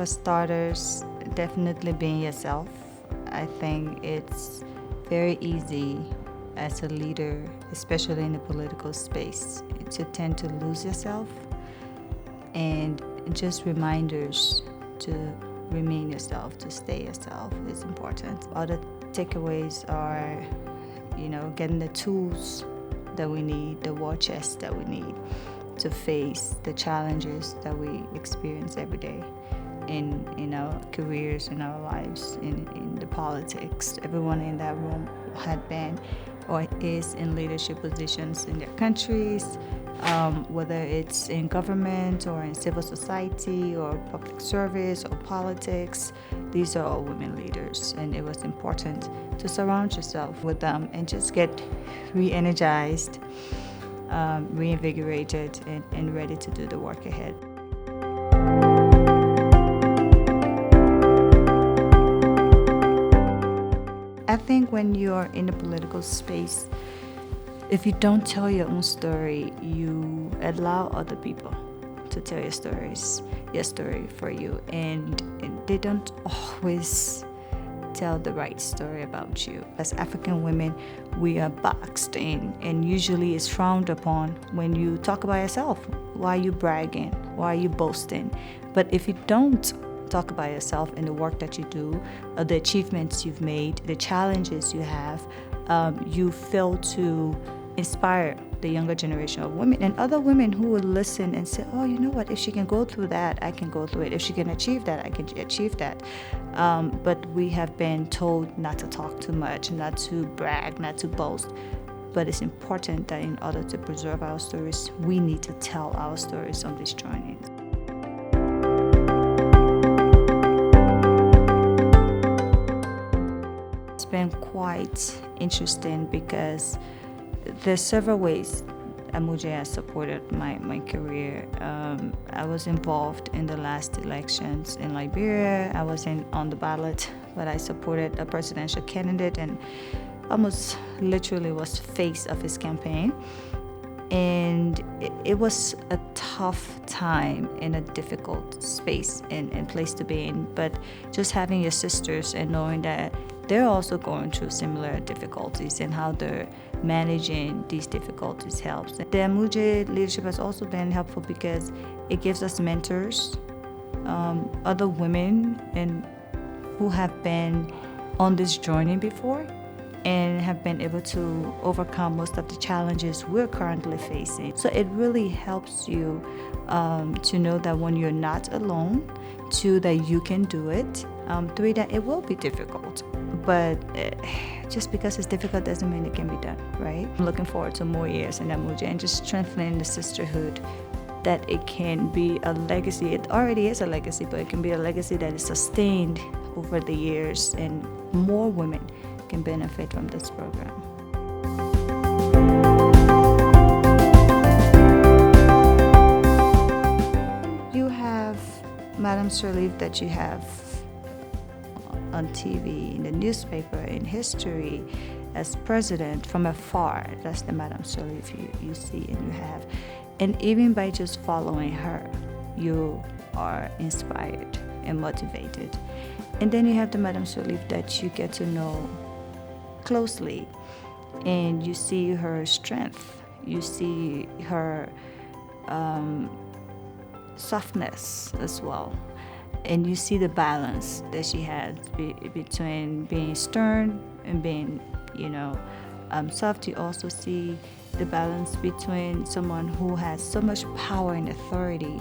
for starters, definitely being yourself. I think it's very easy as a leader, especially in the political space, to tend to lose yourself, and just reminders to remain yourself, to stay yourself is important. Other takeaways are, getting the tools that we need, the war chest that we need to face the challenges that we experience every day in our careers, in our lives, in the politics. Everyone in that room had been or is in leadership positions in their countries, whether it's in government or in civil society or public service or politics. These are all women leaders, and it was important to surround yourself with them and just get re-energized, reinvigorated, and ready to do the work ahead. I think when you're in the political space, if you don't tell your own story, you allow other people to tell your story for you, and they don't always tell the right story about you. As African women, we are boxed in, and usually it's frowned upon when you talk about yourself. Why are you bragging? Why are you boasting? But if you don't talk about yourself and the work that you do, the achievements you've made, the challenges you have, you fail to inspire the younger generation of women and other women who will listen and say, oh, you know what, if she can go through that, I can go through it. If she can achieve that, I can achieve that. But we have been told not to talk too much, not to brag, not to boast. But it's important that in order to preserve our stories, we need to tell our stories on this journey. It's been quite interesting because there's several ways Amujae has supported my career. I was involved in the last elections in Liberia. I was on the ballot, but I supported a presidential candidate and almost literally was face of his campaign. And it was a tough time in a difficult space and place to be in. But just having your sisters and knowing that they're also going through similar difficulties and how they're managing these difficulties helps. The Amujae leadership has also been helpful because it gives us mentors, other women and who have been on this journey before and have been able to overcome most of the challenges we're currently facing. So it really helps you to know that when you're not alone, two, that you can do it, three, that it will be difficult. But just because it's difficult doesn't mean it can be done, right? I'm looking forward to more years in Amujae and just strengthening the sisterhood, that it can be a legacy. It already is a legacy, but it can be a legacy that is sustained over the years, and more women can benefit from this program. You have Madam Sirleaf that you have on TV, in the newspaper, in history, as president from afar. That's the Madam Sirleaf you see and you have. And even by just following her, you are inspired and motivated. And then you have the Madam Sirleaf that you get to know closely, and you see her strength, you see her softness as well, and you see the balance that she has between being stern and being, soft. You also see the balance between someone who has so much power and authority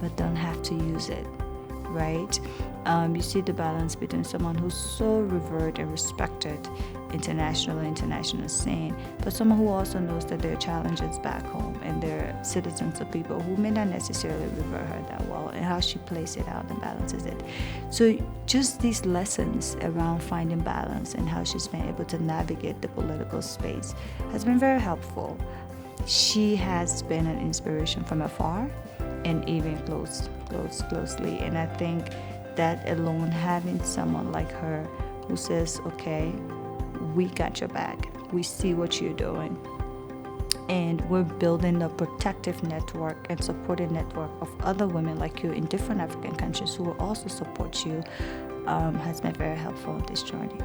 but don't have to use it, right? You see the balance between someone who's so revered and respected international scene, but someone who also knows that there are challenges back home and there are citizens or people who may not necessarily revere her that well, and how she plays it out and balances it. So just these lessons around finding balance and how she's been able to navigate the political space has been very helpful. She has been an inspiration from afar and even closely, and I think that alone, having someone like her who says, okay, we got your back, we see what you're doing, and we're building a protective network and supportive network of other women like you in different African countries who will also support you, has been very helpful in this journey.